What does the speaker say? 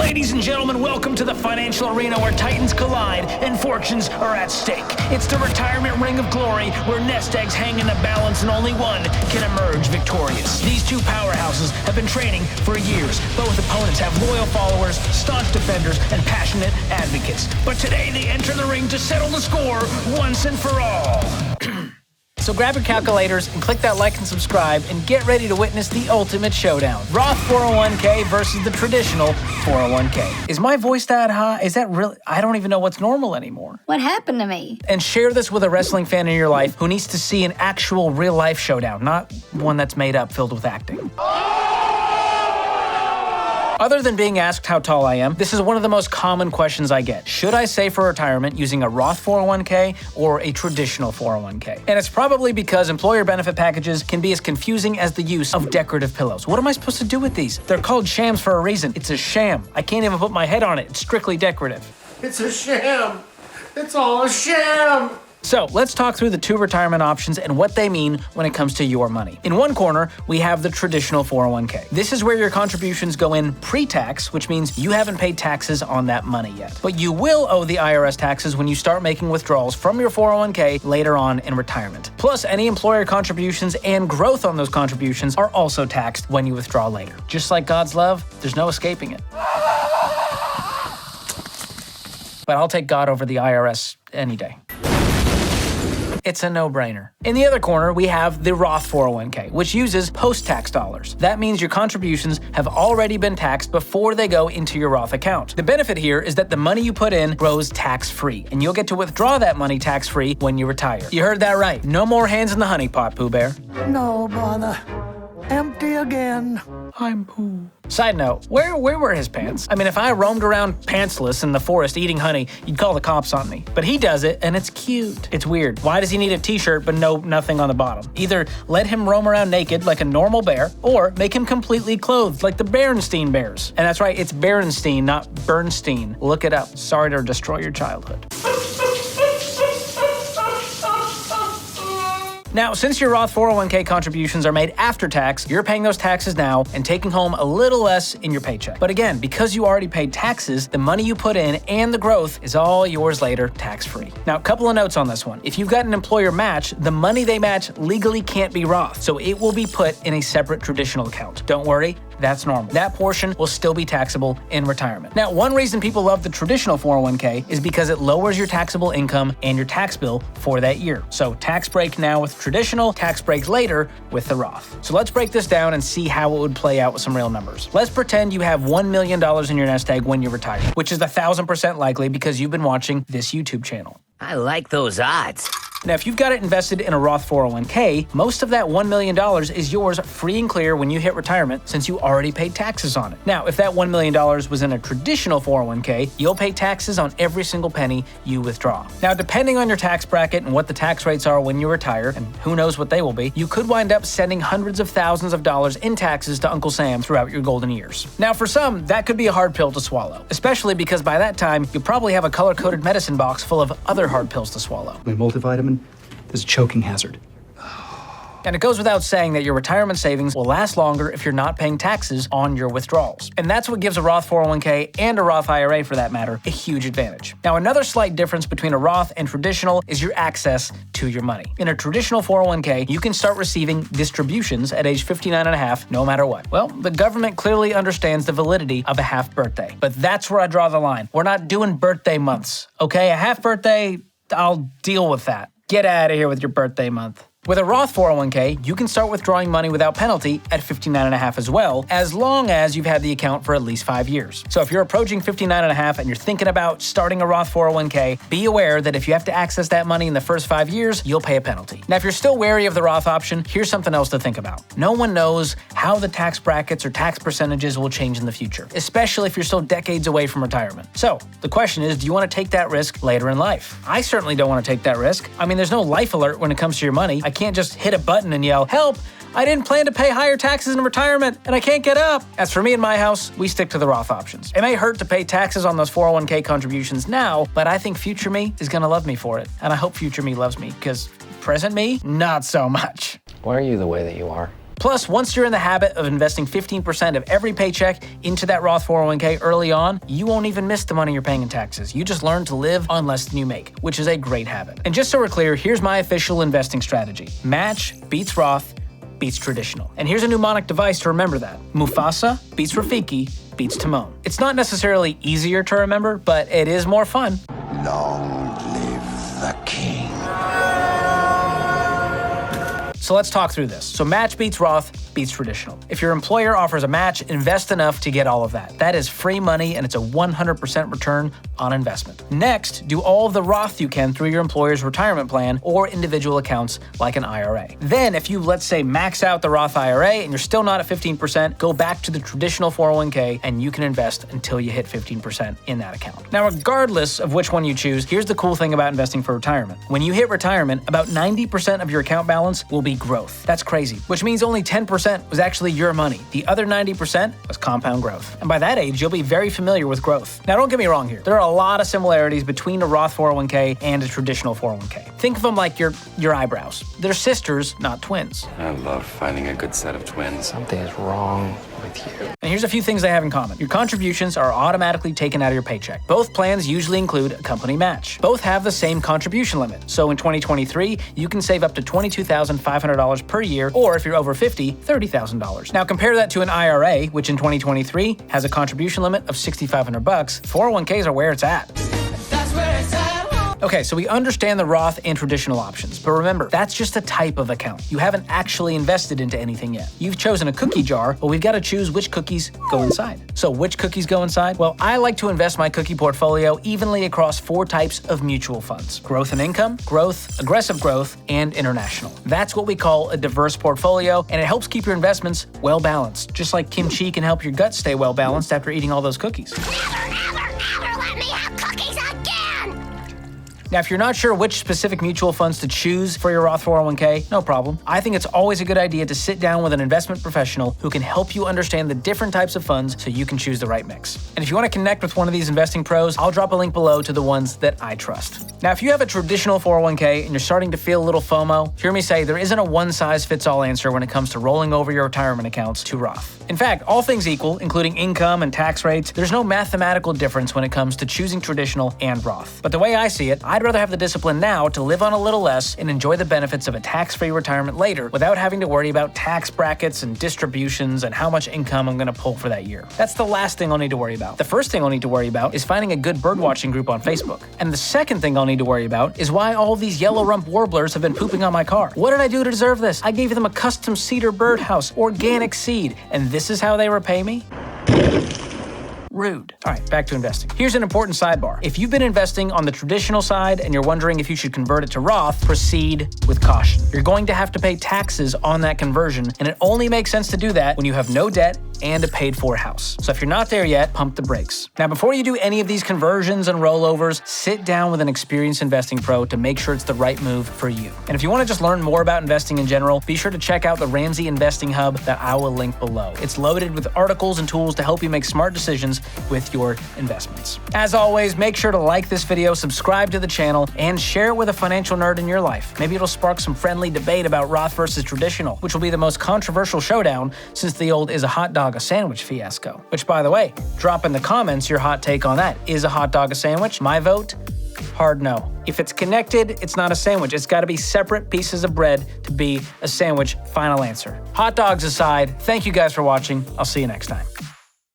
Ladies and gentlemen, welcome to the financial arena where titans collide and fortunes are at stake. It's the retirement ring of glory where nest eggs hang in the balance and only one can emerge victorious. These two powerhouses have been training for years. Both opponents have loyal followers, staunch defenders, and passionate advocates. But today they enter the ring to settle the score once and for all. So grab your calculators and click that like and subscribe and get ready to witness the ultimate showdown. Roth 401k versus the traditional 401k. Is my voice that high? Is that really? I don't even know what's normal anymore. What happened to me? And share this with a wrestling fan in your life who needs to see an actual real life showdown, not one that's made up filled with acting. Other than being asked how tall I am, this is one of the most common questions I get. Should I save for retirement using a Roth 401k or a traditional 401k? And it's probably because employer benefit packages can be as confusing as the use of decorative pillows. What am I supposed to do with these? They're called shams for a reason. It's a sham. I can't even put my head on it. It's strictly decorative. It's a sham. It's all a sham. So let's talk through the two retirement options and what they mean when it comes to your money. In one corner, we have the traditional 401k. This is where your contributions go in pre-tax, which means you haven't paid taxes on that money yet. But you will owe the IRS taxes when you start making withdrawals from your 401k later on in retirement. Plus, any employer contributions and growth on those contributions are also taxed when you withdraw later. Just like God's love, there's no escaping it. But I'll take God over the IRS any day. It's a no-brainer. In the other corner, we have the Roth 401k, which uses post-tax dollars. That means your contributions have already been taxed before they go into your Roth account. The benefit here is that the money you put in grows tax-free, and you'll get to withdraw that money tax-free when you retire. You heard that right. No more hands in the honey pot, Pooh Bear. No bother. Empty again. I'm Pooh. Side note, where were his pants? I mean, if I roamed around pantsless in the forest eating honey, you'd call the cops on me. But he does it, and it's cute. It's weird. Why does he need a t-shirt but nothing on the bottom? Either let him roam around naked like a normal bear, or make him completely clothed like the Berenstein Bears. And that's right, it's Berenstein, not Bernstein. Look it up. Sorry to destroy your childhood. Now, since your Roth 401k contributions are made after tax, you're paying those taxes now and taking home a little less in your paycheck. But again, because you already paid taxes, the money you put in and the growth is all yours later, tax-free. Now, a couple of notes on this one. If you've got an employer match, the money they match legally can't be Roth, so it will be put in a separate traditional account. Don't worry, that's normal. That portion will still be taxable in retirement. Now, one reason people love the traditional 401k is because it lowers your taxable income and your tax bill for that year. So tax break now with traditional, tax break later with the Roth. So let's break this down and see how it would play out with some real numbers. Let's pretend you have $1 million in your nest egg when you retire, which is 1,000% likely because you've been watching this YouTube channel. I like those odds. Now, if you've got it invested in a Roth 401k, most of that $1 million is yours free and clear when you hit retirement since you already paid taxes on it. Now, if that $1 million was in a traditional 401k, you'll pay taxes on every single penny you withdraw. Now, depending on your tax bracket and what the tax rates are when you retire, and who knows what they will be, you could wind up sending hundreds of thousands of dollars in taxes to Uncle Sam throughout your golden years. Now, for some, that could be a hard pill to swallow, especially because by that time, you'll probably have a color-coded medicine box full of other hard pills to swallow. My multivitamin is a choking hazard. And it goes without saying that your retirement savings will last longer if you're not paying taxes on your withdrawals. And that's what gives a Roth 401k and a Roth IRA, for that matter, a huge advantage. Now, another slight difference between a Roth and traditional is your access to your money. In a traditional 401k, you can start receiving distributions at age 59 and a half, no matter what. Well, the government clearly understands the validity of a half birthday. But that's where I draw the line. We're not doing birthday months, okay? A half birthday, I'll deal with that. Get out of here with your birthday month. With a Roth 401k, you can start withdrawing money without penalty at 59 and a half as well, as long as you've had the account for at least 5 years. So if you're approaching 59 and a half and you're thinking about starting a Roth 401k, be aware that if you have to access that money in the first 5 years, you'll pay a penalty. Now, if you're still wary of the Roth option, here's something else to think about. No one knows how the tax brackets or tax percentages will change in the future, especially if you're still decades away from retirement. So the question is, do you want to take that risk later in life? I certainly don't want to take that risk. I mean, there's no life alert when it comes to your money. I can't just hit a button and yell, "Help! I didn't plan to pay higher taxes in retirement, and I can't get up." As for me and my house, we stick to the Roth options. It may hurt to pay taxes on those 401k contributions now, but I think future me is going to love me for it. And I hope future me loves me, because present me, not so much. Why are you the way that you are? Plus, once you're in the habit of investing 15% of every paycheck into that Roth 401k early on, you won't even miss the money you're paying in taxes. You just learn to live on less than you make, which is a great habit. And just so we're clear, here's my official investing strategy. Match beats Roth, beats traditional. And here's a mnemonic device to remember that. Mufasa beats Rafiki, beats Timon. It's not necessarily easier to remember, but it is more fun. Long live the king. So let's talk through this. So match beats Roth, beats traditional. If your employer offers a match, invest enough to get all of that. That is free money and it's a 100% return on investment. Next, do all of the Roth you can through your employer's retirement plan or individual accounts like an IRA. Then if you, let's say, max out the Roth IRA and you're still not at 15%, go back to the traditional 401k and you can invest until you hit 15% in that account. Now, regardless of which one you choose, here's the cool thing about investing for retirement. When you hit retirement, about 90% of your account balance will be growth. That's crazy, which means only 10% was actually your money. The other 90% was compound growth. And by that age, you'll be very familiar with growth. Now, don't get me wrong here. There are a lot of similarities between a Roth 401k and a traditional 401k. Think of them like your eyebrows. They're sisters, not twins. I love finding a good set of twins. Something is wrong with you. And here's a few things they have in common. Your contributions are automatically taken out of your paycheck. Both plans usually include a company match. Both have the same contribution limit. So in 2023, you can save up to $22,500 per year, or if you're over 50, $30,000. Now compare that to an IRA, which in 2023 has a contribution limit of $6,500. 401ks are where it's at. Okay, so we understand the Roth and traditional options, but remember, that's just a type of account. You haven't actually invested into anything yet. You've chosen a cookie jar, but we've got to choose which cookies go inside. So which cookies go inside? Well, I like to invest my cookie portfolio evenly across 4 types of mutual funds: growth and income, growth, aggressive growth, and international. That's what we call a diverse portfolio, and it helps keep your investments well balanced, just like kimchi can help your gut stay well balanced after eating all those cookies. Never let me have cookies again! Now, if you're not sure which specific mutual funds to choose for your Roth 401k, no problem. I think it's always a good idea to sit down with an investment professional who can help you understand the different types of funds so you can choose the right mix. And if you want to connect with one of these investing pros, I'll drop a link below to the ones that I trust. Now, if you have a traditional 401k and you're starting to feel a little FOMO, hear me say there isn't a one-size-fits-all answer when it comes to rolling over your retirement accounts to Roth. In fact, all things equal, including income and tax rates, there's no mathematical difference when it comes to choosing traditional and Roth. But the way I see it, I'd rather have the discipline now to live on a little less and enjoy the benefits of a tax-free retirement later without having to worry about tax brackets and distributions and how much income I'm going to pull for that year. That's the last thing I'll need to worry about. The first thing I'll need to worry about is finding a good birdwatching group on Facebook. And the second thing I'll need to worry about is why all these yellow rump warblers have been pooping on my car. What did I do to deserve this? I gave them a custom cedar birdhouse, organic seed, and this is how they repay me? Rude. All right, back to investing. Here's an important sidebar. If you've been investing on the traditional side and you're wondering if you should convert it to Roth, proceed with caution. You're going to have to pay taxes on that conversion, and it only makes sense to do that when you have no debt and a paid-for house. So if you're not there yet, pump the brakes. Now, before you do any of these conversions and rollovers, sit down with an experienced investing pro to make sure it's the right move for you. And if you want to just learn more about investing in general, be sure to check out the Ramsey Investing Hub that I will link below. It's loaded with articles and tools to help you make smart decisions with your investments. As always, make sure to like this video, subscribe to the channel, and share it with a financial nerd in your life. Maybe it'll spark some friendly debate about Roth versus traditional, which will be the most controversial showdown since the old is a hot dog a sandwich fiasco. Which, by the way, drop in the comments your hot take on that. Is a hot dog a sandwich? My vote? Hard no. If it's connected, it's not a sandwich. It's got to be separate pieces of bread to be a sandwich. Final answer. Hot dogs aside, thank you guys for watching. I'll see you next time.